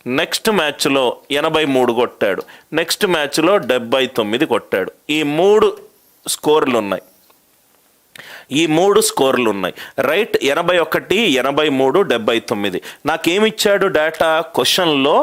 Next మ్యాచ్లో 83 కొట్టాడు, next మ్యాచ్లో 79 కొట్టాడు. ఈ 3 స్కోర్లు ఉన్నాయి, ఈ 3 స్కోర్లు ఉన్నాయి. రైట్, 81, 83, 79. నాకేమిచ్చాడు డేటా? క్వశ్చన్లో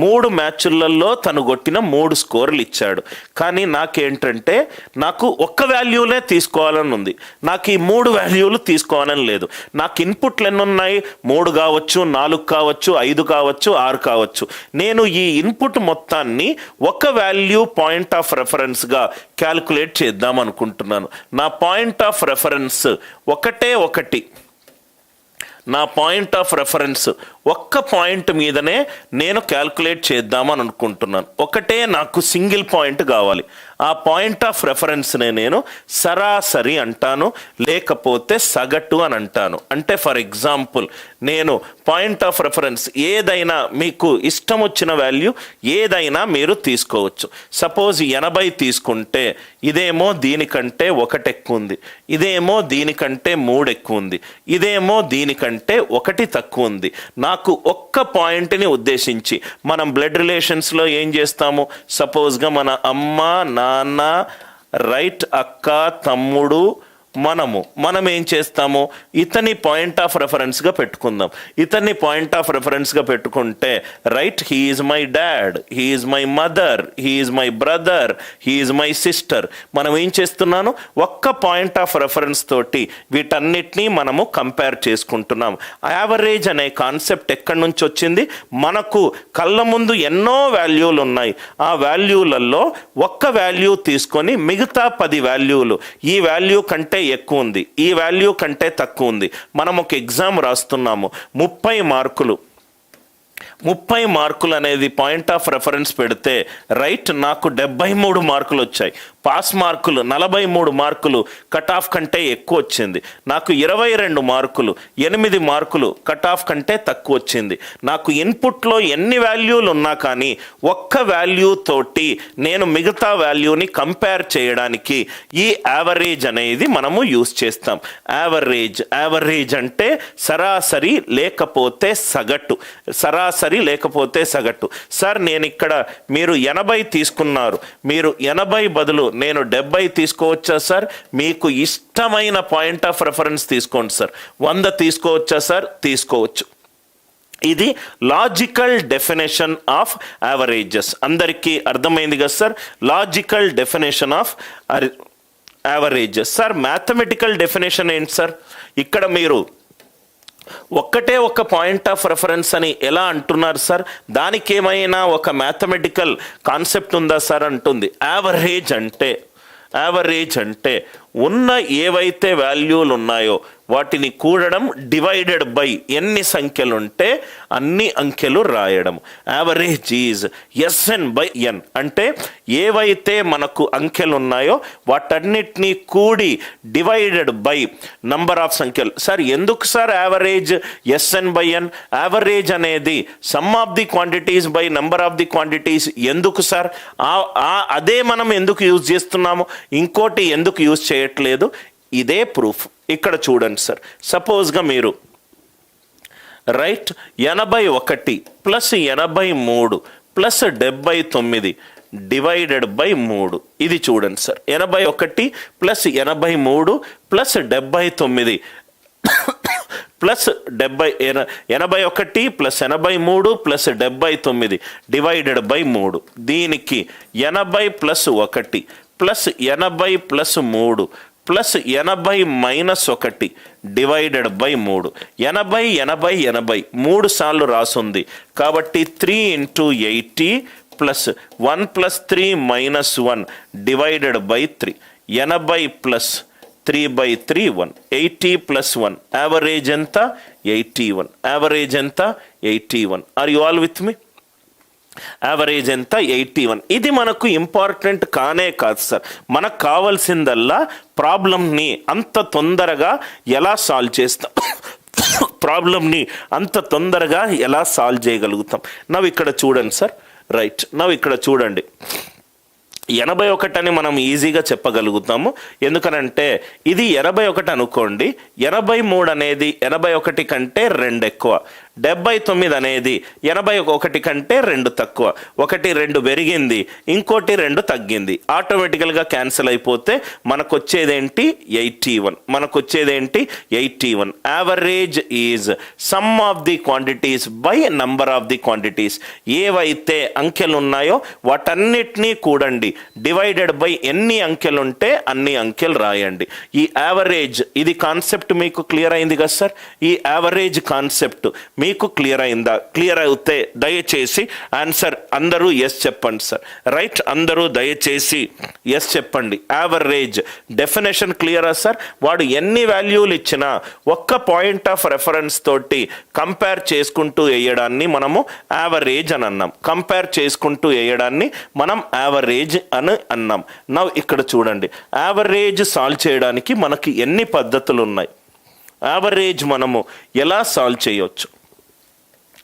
3 మ్యాచ్లలో తను కొట్టిన 3 స్కోర్లు ఇచ్చాడు. కానీ నాకేంటంటే నాకు ఒక్క వాల్యూలే తీసుకోవాలని ఉంది, నాకు ఈ 3 వాల్యూలు తీసుకోవాలని లేదు. నాకు ఇన్పుట్లు ఎన్ని ఉన్నాయి? 3 కావచ్చు, 4 కావచ్చు, 5 కావచ్చు, 6 కావచ్చు. నేను ఈ ఇన్పుట్ మొత్తాన్ని ఒక వాల్యూ పాయింట్ ఆఫ్ రెఫరెన్స్గా క్యాల్కులేట్ చేద్దాం అనుకుంటున్నాను. నా పాయింట్ ఆఫ్ రెఫరెన్స్ ఒకటే ఒకటి, నా పాయింట్ ఆఫ్ రెఫరెన్స్ ఒక్క పాయింట్ మీదనే నేను క్యాల్కులేట్ చేద్దామని అనుకుంటున్నాను. ఒకటే నాకు సింగిల్ పాయింట్ కావాలి. ఆ పాయింట్ ఆఫ్ రెఫరెన్స్నే నేను సరాసరి అంటాను, లేకపోతే సగటు అని అంటాను. అంటే ఫర్ ఎగ్జాంపుల్ నేను పాయింట్ ఆఫ్ రెఫరెన్స్ ఏదైనా, మీకు ఇష్టం వచ్చిన వాల్యూ ఏదైనా మీరు తీసుకోవచ్చు. సపోజ్ 80 తీసుకుంటే ఇదేమో దీనికంటే 1 ఎక్కువ ఉంది, ఇదేమో దీనికంటే 3 ఎక్కువ ఉంది, ఇదేమో దీనికంటే 1 తక్కువ ఉంది. నాకు ఒక్క పాయింట్ని ఉద్దేశించి మనం బ్లడ్ రిలేషన్స్లో ఏం చేస్తాము? సపోజ్గా మన అమ్మ, నాన్న, రైట్, అక్క, తమ్ముడు, మనం ఏం చేస్తాము? ఇతని పాయింట్ ఆఫ్ రెఫరెన్స్గా పెట్టుకుందాం. ఇతన్ని పాయింట్ ఆఫ్ రెఫరెన్స్గా పెట్టుకుంటే right, he is my dad, he is my mother, he is my brother, he is my sister. మనం ఏం చేస్తున్నాను? ఒక్క పాయింట్ ఆఫ్ రెఫరెన్స్ తోటి వీటన్నిటినీ మనము కంపేర్ చేసుకుంటున్నాం. యావరేజ్ అనే కాన్సెప్ట్ ఎక్కడి నుంచి వచ్చింది? మనకు కళ్ళ ముందు ఎన్నో వాల్యూలు ఉన్నాయి, ఆ వాల్యూలలో ఒక్క వాల్యూ తీసుకొని మిగతా 10 వాల్యూలు ఈ వాల్యూ కంటే ఎక్కువ ఉంది, ఈ వాల్యూ కంటే తక్కువ ఉంది. మనం ఒక ఎగ్జామ్ రాస్తున్నాము, 30 మార్కులు, 30 మార్కులు అనేది పాయింట్ ఆఫ్ రెఫరెన్స్ పెడితే రైట్, నాకు 73 మార్కులు వచ్చాయి. పాస్ మార్కులు 43 మార్కులు కట్ ఆఫ్ కంటే ఎక్కువ వచ్చింది. నాకు 22 మార్కులు, 8 మార్కులు కట్ ఆఫ్ కంటే తక్కువ వచ్చింది. నాకు ఇన్పుట్లో ఎన్ని వాల్యూలు ఉన్నా కానీ ఒక్క వాల్యూ తోటి నేను మిగతా వాల్యూని కంపేర్ చేయడానికి ఈ యావరేజ్ అనేది మనము యూజ్ చేస్తాం. యావరేజ్ అంటే సరాసరి లేకపోతే సగటు, సరాసరి లేకపోతే సగటు. సార్ నేను ఇక్కడ మీరు 80 తీసుకున్నారు, మీరు 80 బదులు నేను 70 తీసుకోవచ్చా సార్? మీకు ఇష్టమైన పాయింట్ ఆఫ్ రెఫరెన్స్ తీసుకోండి సార్. 100 తీసుకోవచ్చా సార్? తీసుకోవచ్చు. ఇది లాజికల్ డెఫినేషన్ ఆఫ్ యావరేజెస్. అందరికీ అర్థమైంది కదా sir? Logical definition of averages. Sir mathematical definition ఏంటి సార్? ఇక్కడ మీరు ఒక్కటే ఒక పాయింట్ ఆఫ్ రెఫరెన్స్ అని ఎలా అంటున్నారు సార్? దానికి ఏమైనా ఒక మ్యాథమెటికల్ కాన్సెప్ట్ ఉందా సార్ అంటుంది. యావరేజ్ అంటే ఉన్న ఏవైతే వాల్యూలు ఉన్నాయో వాటిని కూడడం, డివైడెడ్ బై ఎన్ని సంఖ్యలు ఉంటే అన్ని అంకెలు రాయడం. Average is SN/N. అంటే ఏవైతే మనకు అంకెలు ఉన్నాయో వాటన్నిటినీ కూడి డివైడెడ్ బై నంబర్ ఆఫ్ సంఖ్యలు. సార్ ఎందుకు సార్ యావరేజ్ SN/N? యావరేజ్ అనేది some of the quantities by number of the quantities. ఎందుకు సార్? అదే మనం ఎందుకు యూజ్ చేస్తున్నాము, ఇంకోటి ఎందుకు యూజ్ చేయట్లేదు? ఇదే ప్రూఫ్. ఇక్కడ చూడండి సార్, సపోజ్గా మీరు right 81 plus 83 plus 79 divided by 3. ఇది చూడండి sir, 81 plus 83 plus 79 plus 81 plus 83 plus 79 divided by 3. దీనికి 80 plus 1 plus 80 plus 3 plus 80 minus 1 divided by 3. 80 3 సార్లు రాసుంది కాబట్టి 3 into 80 plus 1 plus 3 minus 1 divided by 3. 80 plus 3/3 1. 80 plus 1 average ఎంత? 81. యావరేజ్ ఎంత? 81. Are you all with me? Average ఎంత? 81. ఇది మనకు important కానే కాదు సార్. మనకు కావాల్సిందల్లా ప్రాబ్లమ్ని అంత తొందరగా ఎలా సాల్వ్ చేస్తాం, ప్రాబ్లమ్ని అంత తొందరగా ఎలా సాల్వ్ చేయగలుగుతాం. నవ్వు ఇక్కడ చూడండి సార్. రైట్, నవ్వు ఇక్కడ చూడండి. 81 అని మనం ఈజీగా చెప్పగలుగుతాము. ఎందుకనంటే ఇది 81 అనుకోండి, 83 అనేది 81 కంటే 2 ఎక్కువ. 79 అనేది 81 కంటే 2 తక్కువ, 1 2 పెరిగింది, ఇంకోటి 2 తగ్గింది, ఆటోమేటికల్గా క్యాన్సిల్ అయిపోతే మనకు వచ్చేదేంటి 81. Average is some of the quantities by number of the quantities. ఏవైతే అంకెలు ఉన్నాయో వాటన్నిటినీ కూడండి, డివైడెడ్ బై ఎన్ని అంకెలు ఉంటే అన్ని అంకెలు రాయండి. ఈ యావరేజ్, ఇది కాన్సెప్ట్ మీకు క్లియర్ అయింది కదా సార్? ఈ యావరేజ్ కాన్సెప్ట్ మీకు క్లియర్ అయిందా? క్లియర్ అయితే దయచేసి ఆన్సర్ అందరూ ఎస్ చెప్పండి సార్. రైట్, అందరూ దయచేసి ఎస్ చెప్పండి. యావరేజ్ డెఫినేషన్ క్లియరా సార్? వాడు ఎన్ని వాల్యూలు ఇచ్చినా ఒక్క పాయింట్ ఆఫ్ రెఫరెన్స్ తోటి కంపేర్ చేసుకుంటూ వేయడాన్ని మనము యావరేజ్ అని అన్నాం. కంపేర్ చేసుకుంటూ వేయడాన్ని మనం యావరేజ్ అని అన్నాం. నవ్ ఇక్కడ చూడండి, యావరేజ్ సాల్వ్ చేయడానికి మనకి ఎన్ని పద్ధతులు ఉన్నాయి, యావరేజ్ మనము ఎలా సాల్వ్ చేయొచ్చు.